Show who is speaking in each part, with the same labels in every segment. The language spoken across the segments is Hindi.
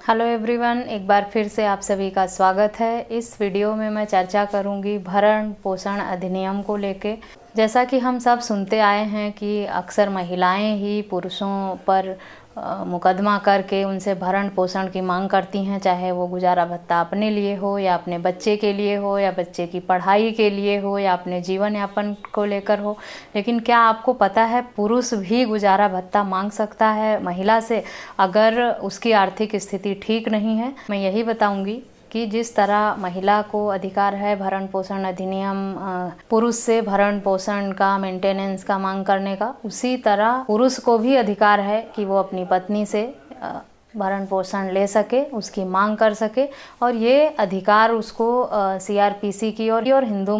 Speaker 1: हेलो एवरीवन, एक बार फिर से आप सभी का स्वागत है। इस वीडियो में मैं चर्चा करूंगी भरण पोषण अधिनियम को लेके। जैसा कि हम सब सुनते आए हैं कि अक्सर महिलाएं ही पुरुषों पर मुकदमा करके उनसे भरण पोषण की मांग करती हैं, चाहे वो गुजारा भत्ता अपने लिए हो या अपने बच्चे के लिए हो या बच्चे की पढ़ाई के लिए हो या अपने जीवन यापन को लेकर हो। लेकिन क्या आपको पता है पुरुष भी गुजारा भत्ता मांग सकता है महिला से अगर उसकी आर्थिक स्थिति ठीक नहीं है? मैं यही बताऊंगी कि जिस तरह महिला को अधिकार है भरण पोषण अधिनियम पुरुष से भरण पोषण का मेंटेनेंस का मांग करने का, उसी तरह पुरुष को भी अधिकार है कि वो अपनी पत्नी से भरण पोषण ले सके, उसकी मांग कर सके। और ये अधिकार उसको सीआरपीसी की और हिंदू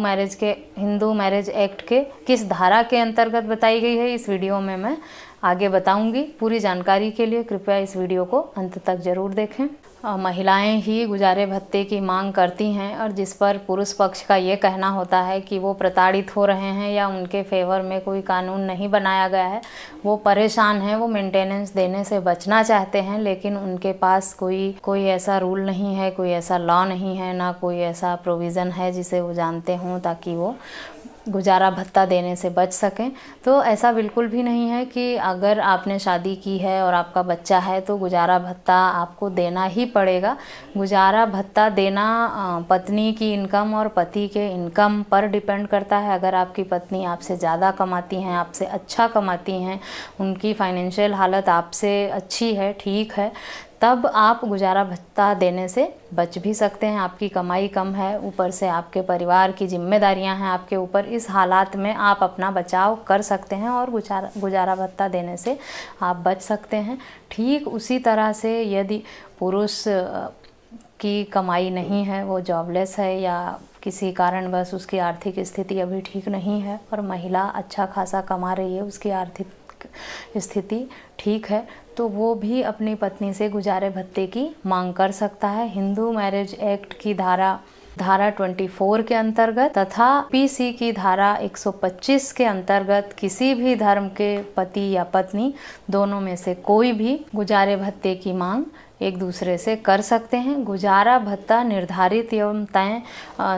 Speaker 1: मैरिज एक्ट के किस धारा के अंतर्गत बताई गई है, इस वीडियो में मैं आगे बताऊंगी। पूरी जानकारी के लिए कृपया इस वीडियो को अंत तक जरूर देखें। महिलाएं ही गुजारे भत्ते की मांग करती हैं और जिस पर पुरुष पक्ष का ये कहना होता है कि वो प्रताड़ित हो रहे हैं या उनके फेवर में कोई कानून नहीं बनाया गया है, वो परेशान हैं, वो मेंटेनेंस देने से बचना चाहते हैं, लेकिन उनके पास कोई ऐसा रूल नहीं है, कोई ऐसा लॉ नहीं है, ना कोई ऐसा प्रोविज़न है जिसे वो जानते हों ताकि वो गुजारा भत्ता देने से बच सकें। तो ऐसा बिल्कुल भी नहीं है कि अगर आपने शादी की है और आपका बच्चा है तो गुजारा भत्ता आपको देना ही पड़ेगा। गुजारा भत्ता देना पत्नी की इनकम और पति के इनकम पर डिपेंड करता है। अगर आपकी पत्नी आपसे ज़्यादा कमाती हैं, आपसे अच्छा कमाती हैं, उनकी फाइनेंशियल हालत आपसे अच्छी है, ठीक है, तब आप गुजारा भत्ता देने से बच भी सकते हैं। आपकी कमाई कम है, ऊपर से आपके परिवार की जिम्मेदारियां हैं आपके ऊपर, इस हालात में आप अपना बचाव कर सकते हैं और गुजारा भत्ता देने से आप बच सकते हैं। ठीक उसी तरह से यदि पुरुष की कमाई नहीं है, वो जॉबलेस है या किसी कारणवश उसकी आर्थिक स्थिति अभी ठीक नहीं है और महिला अच्छा खासा कमा रही है, उसकी आर्थिक स्थिति ठीक है, तो वो भी अपनी पत्नी से गुजारे भत्ते की मांग कर सकता है। हिंदू मैरिज एक्ट की धारा 24 के अंतर्गत तथा पीसी की धारा 125 के अंतर्गत किसी भी धर्म के पति या पत्नी दोनों में से कोई भी गुजारे भत्ते की मांग एक दूसरे से कर सकते हैं। गुजारा भत्ता निर्धारित एवं तय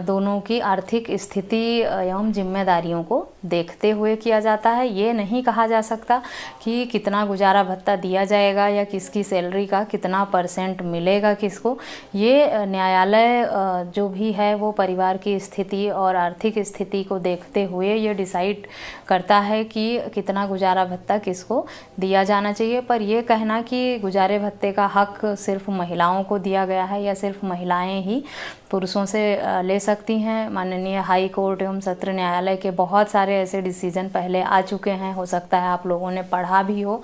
Speaker 1: दोनों की आर्थिक स्थिति एवं जिम्मेदारियों को देखते हुए किया जाता है। ये नहीं कहा जा सकता कि कितना गुजारा भत्ता दिया जाएगा या किसकी सैलरी का कितना % मिलेगा किसको। ये न्यायालय जो भी है वो परिवार की स्थिति और आर्थिक स्थिति को देखते हुए ये डिसाइड करता है कि कितना गुजारा भत्ता किसको दिया जाना चाहिए। पर यह कहना कि गुजारे भत्ते का हक सिर्फ महिलाओं को दिया गया है या सिर्फ महिलाएं ही पुरुषों से ले सकती हैं, माननीय हाई कोर्ट एवं सत्र न्यायालय के बहुत सारे ऐसे डिसीजन पहले आ चुके हैं, हो सकता है आप लोगों ने पढ़ा भी हो,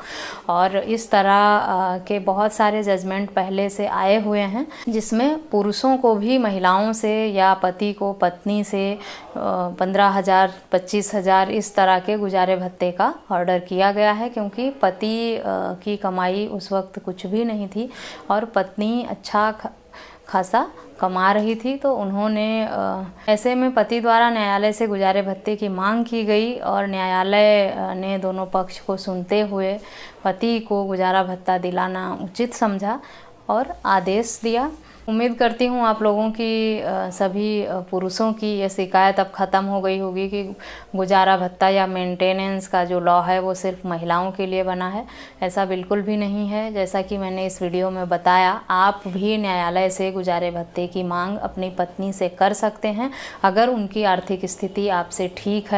Speaker 1: और इस तरह के बहुत सारे जजमेंट पहले से आए हुए हैं जिसमें पुरुषों को भी महिलाओं से या पति को पत्नी से 15,000 25,000 इस तरह के गुजारे भत्ते का ऑर्डर किया गया है, क्योंकि पति की कमाई उस वक्त कुछ भी नहीं थी और पत्नी अच्छा खासा कमा रही थी। तो उन्होंने ऐसे में पति द्वारा न्यायालय से गुजारे भत्ते की मांग की गई और न्यायालय ने दोनों पक्ष को सुनते हुए पति को गुजारा भत्ता दिलाना उचित समझा और आदेश दिया। उम्मीद करती हूँ आप लोगों की सभी पुरुषों की ये शिकायत अब ख़त्म हो गई होगी कि गुजारा भत्ता या मेंटेनेंस का जो लॉ है वो सिर्फ महिलाओं के लिए बना है। ऐसा बिल्कुल भी नहीं है। जैसा कि मैंने इस वीडियो में बताया, आप भी न्यायालय से गुजारे भत्ते की मांग अपनी पत्नी से कर सकते हैं अगर उनकी आर्थिक स्थिति आपसे ठीक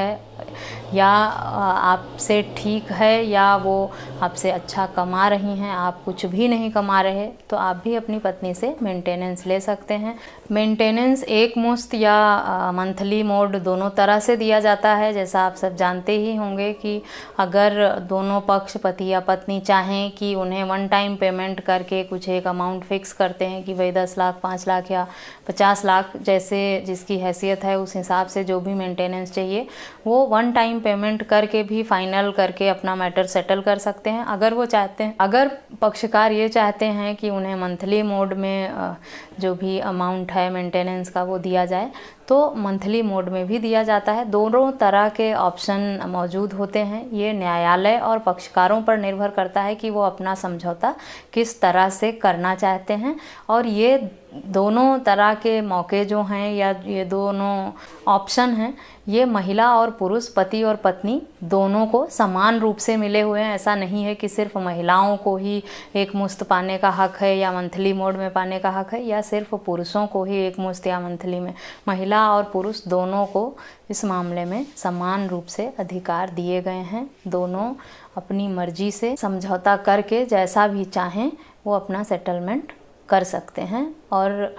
Speaker 1: है या वो आपसे अच्छा कमा रही हैं, आप कुछ भी नहीं कमा रहे, तो आप भी अपनी पत्नी से मेंटेनेंस ले सकते हैं। मेंटेनेंस एक मुश्त या मंथली मोड दोनों तरह से दिया जाता है। जैसा आप सब जानते ही होंगे कि अगर दोनों पक्ष पति या पत्नी चाहें कि उन्हें वन टाइम पेमेंट करके कुछ एक अमाउंट फिक्स करते हैं कि भाई 10 लाख 5 लाख या 50 लाख, जैसे जिसकी हैसियत है उस हिसाब से जो भी मेंटेनेंस चाहिए वो वन टाइम पेमेंट करके भी फाइनल करके अपना मैटर सेटल कर सकते हैं। अगर वो चाहते हैं, अगर पक्षकार ये चाहते हैं कि उन्हें मंथली मोड में जो भी अमाउंट है मेंटेनेंस का वो दिया जाए, तो मंथली मोड में भी दिया जाता है। दोनों तरह के ऑप्शन मौजूद होते हैं। ये न्यायालय और पक्षकारों पर निर्भर करता है कि वो अपना समझौता किस तरह से करना चाहते हैं, और ये दोनों तरह के मौके जो हैं या ये दोनों ऑप्शन हैं, ये महिला और पुरुष, पति और पत्नी दोनों को समान रूप से मिले हुए हैं। ऐसा नहीं है कि सिर्फ महिलाओं को ही एक मुश्त पाने का हक है या मंथली मोड में पाने का हक है, या सिर्फ पुरुषों को ही एक मुश्त या मंथली में। महिला और पुरुष दोनों को इस मामले में समान रूप से अधिकार दिए गए हैं। दोनों अपनी मर्जी से समझौता करके जैसा भी चाहें वो अपना सेटलमेंट कर सकते हैं और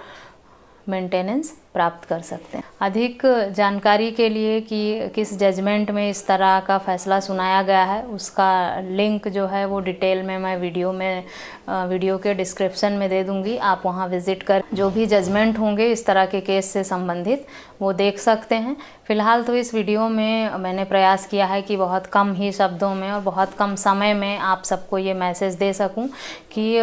Speaker 1: मेंटेनेंस प्राप्त कर सकते हैं। अधिक जानकारी के लिए कि किस जजमेंट में इस तरह का फैसला सुनाया गया है, उसका लिंक जो है वो डिटेल में मैं वीडियो के डिस्क्रिप्शन में दे दूंगी। आप वहां विज़िट कर जो भी जजमेंट होंगे इस तरह के केस से संबंधित वो देख सकते हैं। फ़िलहाल तो इस वीडियो में मैंने प्रयास किया है कि बहुत कम ही शब्दों में और बहुत कम समय में आप सबको ये मैसेज दे सकूं कि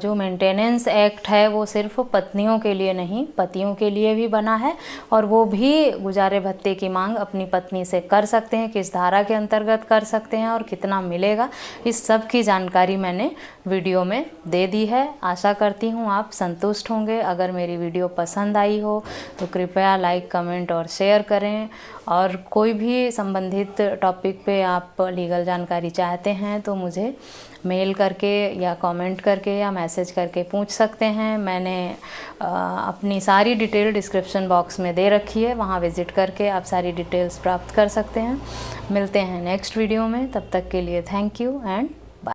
Speaker 1: जो मेंटेनेंस एक्ट है वो सिर्फ पत्नियों के लिए नहीं, पतियों के लिए भी बना है, और वो भी गुजारे भत्ते की मांग अपनी पत्नी से कर सकते हैं, किस धारा के अंतर्गत कर सकते हैं और कितना मिलेगा, इस सब की जानकारी मैंने वीडियो में दे दी है। आशा करती हूँ आप संतुष्ट होंगे। अगर मेरी वीडियो पसंद आई हो तो कृपया लाइक, कमेंट और शेयर करें, और कोई भी संबंधित टॉपिक पे आप लीगल जानकारी चाहते हैं तो मुझे मेल करके या कमेंट करके या मैसेज करके पूछ सकते हैं। मैंने अपनी सारी डिटेल डिस्क्रिप्शन बॉक्स में दे रखी है, वहाँ विज़िट करके आप सारी डिटेल्स प्राप्त कर सकते हैं। मिलते हैं नेक्स्ट वीडियो में, तब तक के लिए थैंक यू एंड